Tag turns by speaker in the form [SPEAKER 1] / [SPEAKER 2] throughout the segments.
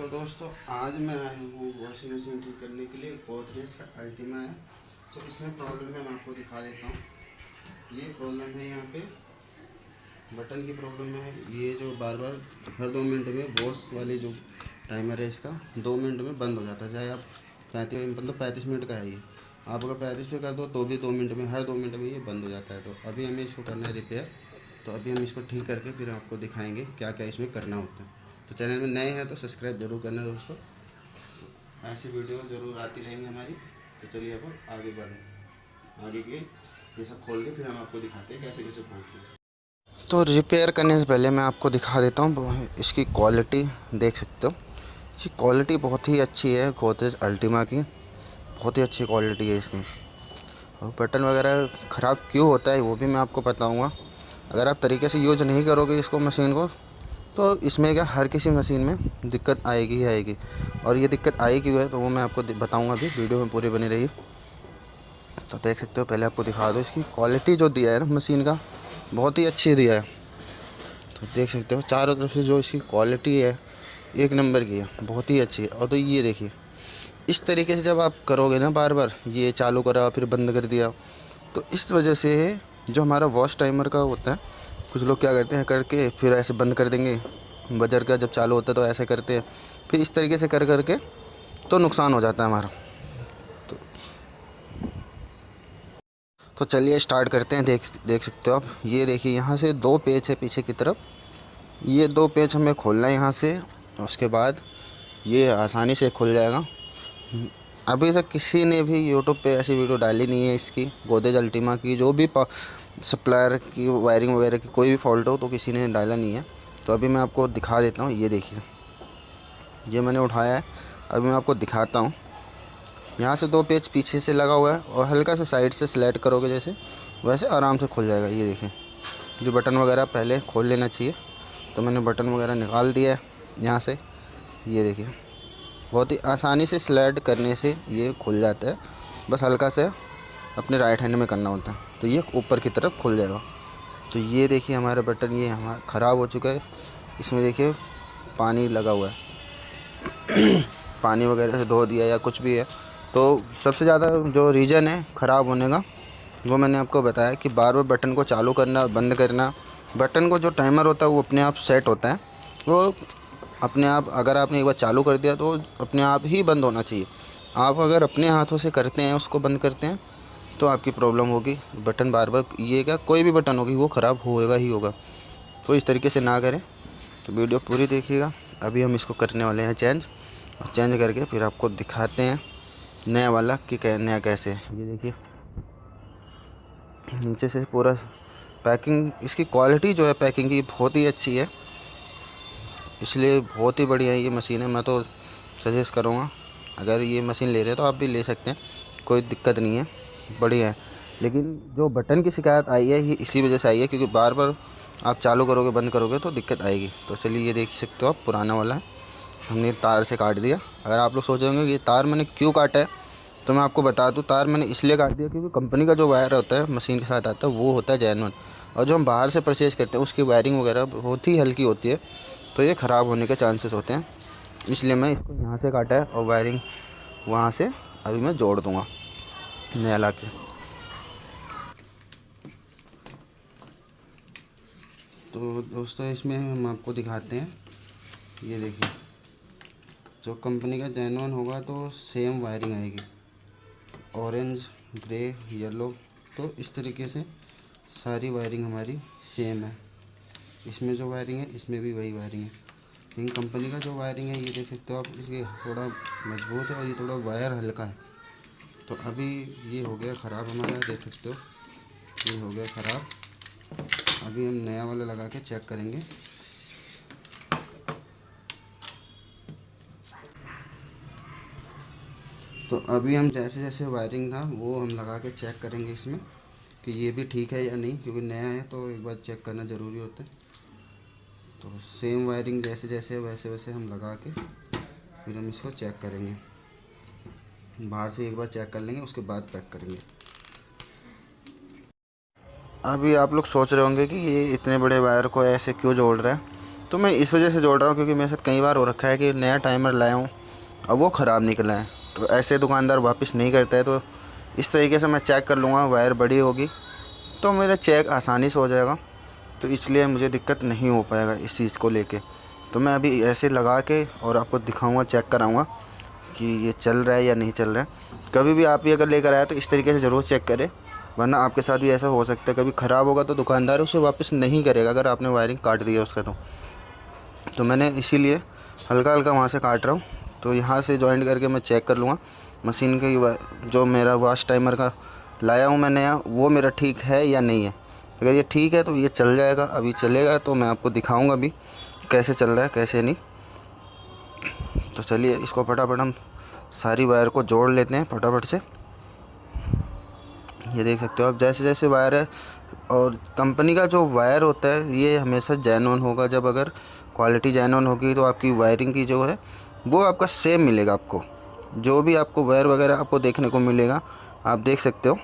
[SPEAKER 1] तो दोस्तों आज मैं आया हूँ वॉशिंग मशीन ठीक करने के लिए। गोदरेज का अल्टीमा है। तो इसमें प्रॉब्लम है, मैं आपको दिखा देता हूँ। ये प्रॉब्लम है, यहाँ पे बटन की प्रॉब्लम है। ये जो बार बार हर 2 मिनट में बॉस वाली जो टाइमर है इसका 2 मिनट में बंद हो जाता है। चाहे आप 35 मिनट का है ये, आप अगर 35 पे कर दो तो भी 2 मिनट में, हर 2 मिनट में ये बंद हो जाता है। तो अभी हमें इसको करना है रिपेयर। तो अभी हम इसको ठीक करके फिर आपको दिखाएंगे क्या क्या इसमें करना होता है। तो चैनल में नए हैं तो सब्सक्राइब जरूर करना दोस्तों, ऐसी वीडियो ज़रूर आती रहेंगी हमारी। तो चलिए अब आगे बढ़ें। आगे के ये सब खोल के फिर हम आपको दिखाते हैं कैसे कैसे खोलते हैं। तो रिपेयर करने से पहले मैं आपको दिखा देता हूँ इसकी क्वालिटी। देख सकते हो इसकी क्वालिटी बहुत ही अच्छी है। गोदरेज अल्टीमा की बहुत ही अच्छी क्वालिटी है इसकी। और बटन वगैरह ख़राब क्यों होता है वो भी मैं आपको बताऊँगा। अगर आप तरीके से यूज नहीं करोगे इसको, मशीन को, तो इसमें क्या हर किसी मशीन में दिक्कत आएगी ही आएगी। और ये दिक्कत आई क्यों है तो वो मैं आपको बताऊंगा। अभी वीडियो में पूरी बनी रही। तो देख सकते हो, पहले आपको दिखा दो इसकी क्वालिटी जो दिया है ना मशीन का, बहुत ही अच्छी दिया है। तो देख सकते हो चारों तरफ से जो इसकी क्वालिटी है एक नंबर की है, बहुत ही अच्छी है। और तो ये देखिए, इस तरीके से जब आप करोगे ना, बार बार ये चालू करा फिर बंद कर दिया, तो इस वजह से जो हमारा वॉश टाइमर का होता है, कुछ लोग क्या करते हैं करके फिर ऐसे बंद कर देंगे। बजर का जब चालू होता है तो ऐसे करते हैं, फिर इस तरीके से कर करके तो नुकसान हो जाता है हमारा। तो, तो चलिए स्टार्ट करते हैं। देख सकते हो आप, ये देखिए यहाँ से 2 पेच है पीछे की तरफ। ये 2 पेच हमें खोलना है यहाँ से, उसके बाद ये आसानी से खुल जाएगा। अभी तक किसी ने भी यूट्यूब पे ऐसी वीडियो डाली नहीं है इसकी गोदरेज अल्टीमा की। जो भी सप्लायर की वायरिंग वगैरह की कोई भी फॉल्ट हो तो किसी ने डाला नहीं है। तो अभी मैं आपको दिखा देता हूँ। ये देखिए, ये मैंने उठाया है, अभी मैं आपको दिखाता हूँ। यहाँ से 2 पेच पीछे से लगा हुआ है और हल्का सा साइड से स्लाइड करोगे जैसे, वैसे आराम से खुल जाएगा। ये देखिए, जो बटन वगैरह पहले खोल लेना चाहिए, तो मैंने बटन वगैरह निकाल दिया है यहाँ से। ये देखिए, बहुत ही आसानी से स्लाइड करने से ये खुल जाता है। बस हल्का से अपने राइट हैंड में करना होता है तो ये ऊपर की तरफ खुल जाएगा। तो ये देखिए हमारा बटन ये हमारा ख़राब हो चुका है। इसमें देखिए पानी लगा हुआ है पानी वगैरह से धो दिया या कुछ भी है। तो सबसे ज़्यादा जो रीज़न है ख़राब होने का, वो मैंने आपको बताया कि बार बार बटन को चालू करना बंद करना। बटन को जो टाइमर होता है वो अपने आप सेट होता है, वो अपने आप, अगर आपने एक बार चालू कर दिया तो अपने आप ही बंद होना चाहिए। आप अगर अपने हाथों से करते हैं, उसको बंद करते हैं, तो आपकी प्रॉब्लम होगी। बटन बार बार, ये क्या कोई भी बटन होगी वो ख़राब होगा ही होगा। तो इस तरीके से ना करें। तो वीडियो पूरी देखिएगा। अभी हम इसको करने वाले हैं चेंज, और चेंज करके फिर आपको दिखाते हैं नया वाला कि नया कैसे है। ये देखिए नीचे से पूरा पैकिंग, इसकी क्वालिटी जो है पैकिंग की बहुत ही अच्छी है, इसलिए बहुत ही बढ़िया है ये मशीन है। मैं तो सजेस्ट करूँगा, अगर ये मशीन ले रहे हैं तो आप भी ले सकते हैं, कोई दिक्कत नहीं है, बढ़िया है। लेकिन जो बटन की शिकायत आई है ये इसी वजह से आई है, क्योंकि बार बार आप चालू करोगे बंद करोगे तो दिक्कत आएगी। तो चलिए, ये देख सकते हो आप, पुराना वाला है, हमने तार से काट दिया। अगर आप लोग सोच रहे होंगे कि ये तार मैंने क्यों काटा है, तो मैं आपको बता दूं, तार मैंने इसलिए काट दिया क्योंकि कंपनी का जो वायर होता है मशीन के साथ आता है वो होता है जेन्युइन, और जो हम बाहर से परचेज़ करते हैं उसकी वायरिंग वगैरह बहुत ही हल्की होती है, तो ये ख़राब होने के चांसेस होते हैं। इसलिए मैं इसको यहाँ से काटा है और वायरिंग वहाँ से अभी मैं जोड़ दूँगा नया ला के। तो दोस्तों इसमें हम आपको दिखाते हैं। ये देखिए, जो कंपनी का जेन्युइन होगा तो सेम वायरिंग आएगी, ऑरेंज, ग्रे, येलो, तो इस तरीके से सारी वायरिंग हमारी सेम है। इसमें जो वायरिंग है इसमें भी वही वायरिंग है। लेकिन कंपनी का जो वायरिंग है, ये देख सकते हो आप, इसके थोड़ा मजबूत है और ये थोड़ा वायर हल्का है। तो अभी ये हो गया ख़राब हमारा, देख सकते हो ये हो गया ख़राब। अभी हम नया वाला लगा के चेक करेंगे। तो अभी हम जैसे जैसे वायरिंग था वो हम लगा के चेक करेंगे इसमें कि ये भी ठीक है या नहीं, क्योंकि नया है तो एक बार चेक करना ज़रूरी होता है। तो सेम वायरिंग जैसे जैसे वैसे वैसे हम लगा के फिर हम इसको चेक करेंगे। बाहर से एक बार चेक कर लेंगे, उसके बाद पैक करेंगे। अभी आप लोग सोच रहे होंगे कि ये इतने बड़े वायर को ऐसे क्यों जोड़ रहा है। तो मैं इस वजह से जोड़ रहा हूँ क्योंकि मेरे साथ कई बार हो रखा है कि नया टाइमर लाया हूँ, अब वो ख़राब निकला है। तो ऐसे दुकानदार वापस नहीं करता है। तो इस तरीके से मैं चेक कर लूँगा, वायर बड़ी होगी तो मेरा चेक आसानी से हो जाएगा, तो इसलिए मुझे दिक्कत नहीं हो पाएगा इस चीज़ को लेके। तो मैं अभी ऐसे लगा के और आपको दिखाऊंगा, चेक कराऊंगा कि ये चल रहा है या नहीं चल रहा है। कभी भी आप ये अगर लेकर आए तो इस तरीके से ज़रूर चेक करें, वरना आपके साथ भी ऐसा हो सकता है कभी ख़राब होगा तो दुकानदार उसे वापस नहीं करेगा अगर आपने वायरिंग काट दी है उसका। तो मैंने इसीलिए हल्का हल्का वहाँ से काट रहा हूँ। तो यहाँ से जॉइंट करके मैं चेक कर लूँगा मशीन की जो मेरा वॉश टाइमर का लाया हूँ मैं नया, वो मेरा ठीक है या नहीं है। अगर ये ठीक है तो ये चल जाएगा, अभी चलेगा तो मैं आपको दिखाऊंगा भी कैसे चल रहा है कैसे नहीं। तो चलिए इसको फटाफट हम सारी वायर को जोड़ लेते हैं फटाफट से। ये देख सकते हो आप, जैसे जैसे वायर है, और कंपनी का जो वायर होता है ये हमेशा जेन्युइन होगा। जब अगर क्वालिटी जेन्युइन होगी तो आपकी वायरिंग की जो है वो आपका सेम मिलेगा। आपको जो भी आपको वायर वगैरह आपको देखने को मिलेगा, आप देख सकते हो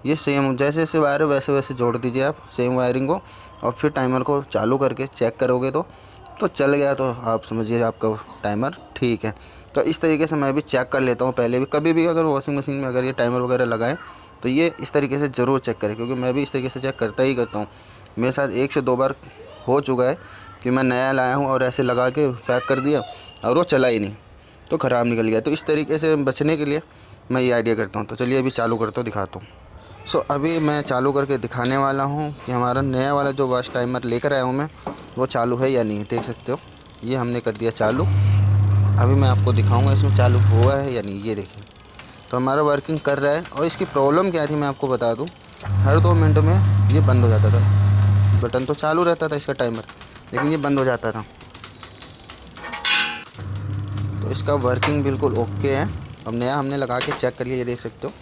[SPEAKER 1] ये सेम, जैसे जैसे वायर है वैसे वैसे जोड़ दीजिए आप सेम वायरिंग को, और फिर टाइमर को चालू करके चेक करोगे तो चल गया, तो आप समझिए आपका टाइमर ठीक है। तो इस तरीके से मैं भी चेक कर लेता हूँ पहले भी। कभी भी अगर वॉशिंग मशीन में अगर ये टाइमर वगैरह लगाएं तो ये इस तरीके से ज़रूर चेक करें, क्योंकि मैं भी इस तरीके से चेक करता ही करता हूँ। मेरे साथ 1 से 2 बार हो चुका है कि मैं नया लाया हूँ और ऐसे लगा के पैक कर दिया और वो चला ही नहीं, तो ख़राब निकल गया। तो इस तरीके से बचने के लिए मैं ये आइडिया करता हूँ। तो चलिए अभी चालू करता हूँ, दिखाता हूँ। अभी मैं चालू करके दिखाने वाला हूँ कि हमारा नया वाला जो वॉश टाइमर लेकर आया हूँ मैं, वो चालू है या नहीं। देख सकते हो ये हमने कर दिया चालू। अभी मैं आपको दिखाऊंगा इसमें चालू हुआ है या नहीं। ये देखिए, तो हमारा वर्किंग कर रहा है। और इसकी प्रॉब्लम क्या थी मैं आपको बता दूँ, हर 2 मिनट में ये बंद हो जाता था। बटन तो चालू रहता था इसका टाइमर, लेकिन ये बंद हो जाता था। तो इसका वर्किंग बिल्कुल ओके है। अब नया हमने लगा के चेक कर लिया, ये देख सकते हो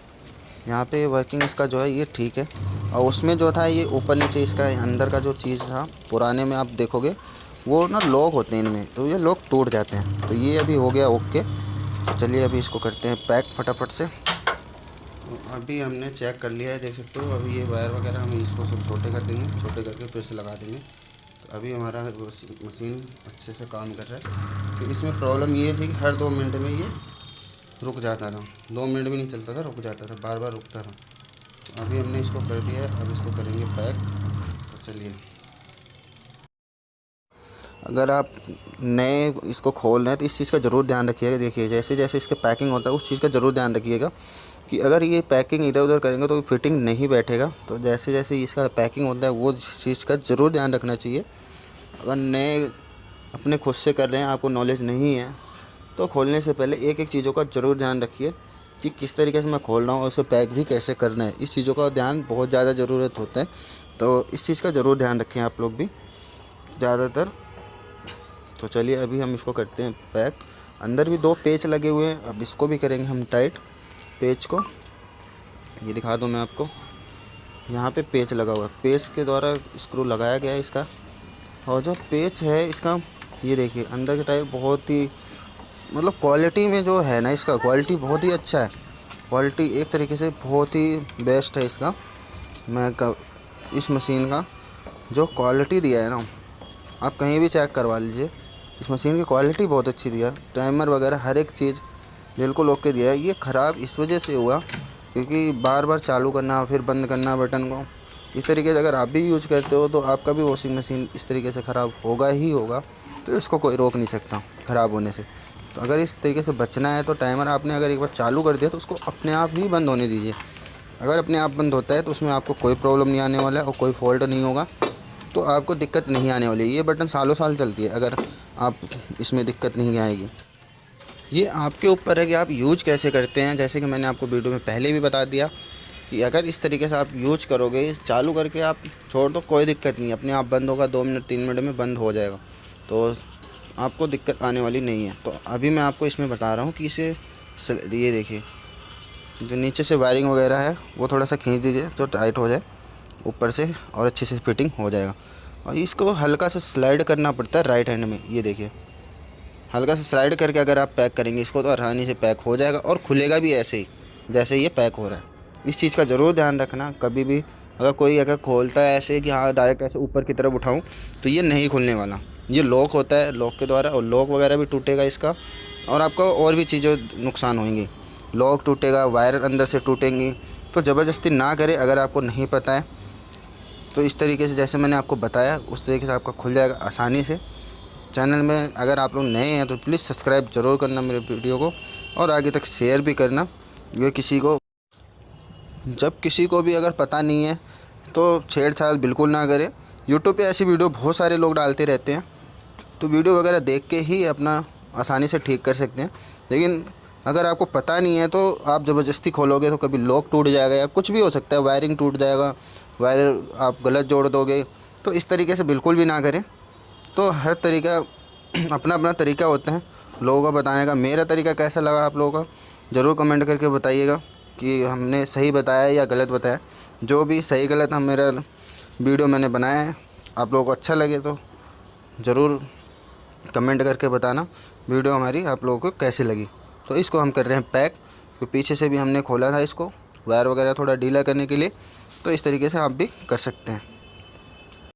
[SPEAKER 1] यहाँ पे वर्किंग इसका जो है ये ठीक है। और उसमें जो था ये ऊपर नीचे इसका अंदर का जो चीज़ था, पुराने में आप देखोगे वो ना लॉक होते हैं इनमें, तो ये लॉक टूट जाते हैं। तो ये अभी हो गया ओके। तो चलिए अभी इसको करते हैं पैक फटाफट से। अभी हमने चेक कर लिया है, देख सकते हो। अभी ये वायर वगैरह हम इसको सब छोटे कर देंगे, छोटे करके फिर से लगा देंगे। तो अभी हमारा मशीन अच्छे से काम कर रहा है। तो इसमें प्रॉब्लम ये थी कि हर 2 मिनट में ये रुक जाता था, 2 मिनट भी नहीं चलता था, रुक जाता था, बार बार रुकता था। तो अभी हमने इसको कर दिया है, अब इसको करेंगे पैक। तो चलिए, अगर आप नए इसको खोल रहे हैं तो इस चीज़ का ज़रूर ध्यान रखिएगा। देखिए जैसे जैसे इसके पैकिंग होता है उस चीज़ का ज़रूर ध्यान रखिएगा कि अगर ये पैकिंग इधर उधर करेंगे तो फिटिंग नहीं बैठेगा। तो जैसे जैसे इसका पैकिंग होता है वो चीज़ का ज़रूर ध्यान रखना चाहिए। अगर नए अपने खुद से कर रहे हैं, आपको नॉलेज नहीं है, तो खोलने से पहले एक एक चीज़ों का ज़रूर ध्यान रखिए कि किस तरीके से मैं खोल रहा हूँ और उसे पैक भी कैसे करना है। इस चीज़ों का ध्यान बहुत ज़्यादा ज़रूरत होता है। तो इस चीज़ का ज़रूर ध्यान रखें आप लोग भी ज़्यादातर। तो चलिए अभी हम इसको करते हैं पैक। अंदर भी 2 पेच लगे हुए हैं, अब इसको भी करेंगे हम टाइट। पेच को ये दिखा दूँ मैं आपको, यहाँ पे पेच लगा हुआ है, पेच के द्वारा स्क्रू लगाया गया है इसका। और जो पेच है इसका, ये देखिए अंदर के टाइप बहुत ही, मतलब क्वालिटी में जो है ना, इसका क्वालिटी बहुत ही अच्छा है। क्वालिटी एक तरीके से बहुत ही बेस्ट है इसका। इस मशीन का जो क्वालिटी दिया है ना, आप कहीं भी चेक करवा लीजिए, इस मशीन की क्वालिटी बहुत अच्छी दिया है। टाइमर वगैरह हर एक चीज़ बिल्कुल ओके दिया है। ये ख़राब इस वजह से हुआ क्योंकि बार बार चालू करना फिर बंद करना बटन को, इस तरीके से अगर आप भी यूज़ करते हो तो आपका भी वॉशिंग मशीन इस तरीके से ख़राब होगा ही होगा। तो इसको कोई रोक नहीं सकता ख़राब होने से। तो अगर इस तरीके से बचना है तो टाइमर आपने अगर एक बार चालू कर दिया तो उसको अपने आप ही बंद होने दीजिए। अगर अपने आप बंद होता है तो उसमें आपको कोई प्रॉब्लम नहीं आने वाला है और कोई फॉल्ट नहीं होगा, तो आपको दिक्कत नहीं आने वाली है। ये बटन सालों साल चलती है, अगर आप इसमें दिक्कत नहीं आएगी। ये आपके ऊपर है कि आप यूज कैसे करते हैं। जैसे कि मैंने आपको वीडियो में पहले भी बता दिया कि अगर इस तरीके से आप यूज करोगे, चालू करके आप छोड़ दो, कोई दिक्कत नहीं, अपने आप बंद होगा, 2 मिनट 3 मिनट में बंद हो जाएगा, तो आपको दिक्कत आने वाली नहीं है। तो अभी मैं आपको इसमें बता रहा हूँ कि इसे, ये देखिए जो नीचे से वायरिंग वगैरह है वो थोड़ा सा खींच दीजिए तो टाइट हो जाए ऊपर से और अच्छे से फिटिंग हो जाएगा। और इसको हल्का सा स्लाइड करना पड़ता है राइट हैंड में, ये देखिए हल्का सा स्लाइड करके अगर आप पैक करेंगे इसको तो आसानी से पैक हो जाएगा और खुलेगा भी ऐसे ही जैसे ये पैक हो रहा है। इस चीज़ का ज़रूर ध्यान रखना। कभी भी अगर कोई खोलता है ऐसे कि हाँ डायरेक्ट ऐसे ऊपर की तरफ उठाऊं तो ये नहीं खुलने वाला, ये लॉक होता है, लॉक के द्वारा, और लॉक वगैरह भी टूटेगा इसका, और आपको और भी चीज़ें नुकसान होंगी। लॉक टूटेगा, वायर अंदर से टूटेंगी। तो ज़बरदस्ती ना करें। अगर आपको नहीं पता है तो इस तरीके से जैसे मैंने आपको बताया उस तरीके से आपका खुल जाएगा आसानी से। चैनल में अगर आप लोग नए हैं तो प्लीज़ सब्सक्राइब ज़रूर करना मेरे वीडियो को, और आगे तक शेयर भी करना। ये जब किसी को भी अगर पता नहीं है तो छेड़छाड़ बिल्कुल ना करें। यूट्यूब पे ऐसी वीडियो बहुत सारे लोग डालते रहते हैं, तो वीडियो वगैरह देख के ही अपना आसानी से ठीक कर सकते हैं। लेकिन अगर आपको पता नहीं है तो आप ज़बरदस्ती खोलोगे तो कभी लॉक टूट जाएगा या कुछ भी हो सकता है, वायरिंग टूट जाएगा, वायर आप गलत जोड़ दोगे। तो इस तरीके से बिल्कुल भी ना करें। तो हर तरीका अपना अपना तरीका होता है लोगों का बताने का। मेरा तरीका कैसा लगा आप लोगों का ज़रूर कमेंट करके बताइएगा कि हमने सही बताया या गलत बताया। जो भी सही गलत हम मेरा वीडियो मैंने बनाया है, आप लोगों को अच्छा लगे तो ज़रूर कमेंट करके बताना वीडियो हमारी आप लोगों को कैसी लगी। तो इसको हम कर रहे हैं पैक। तो पीछे से भी हमने खोला था इसको, वायर वगैरह थोड़ा ढीला करने के लिए। तो इस तरीके से आप भी कर सकते हैं।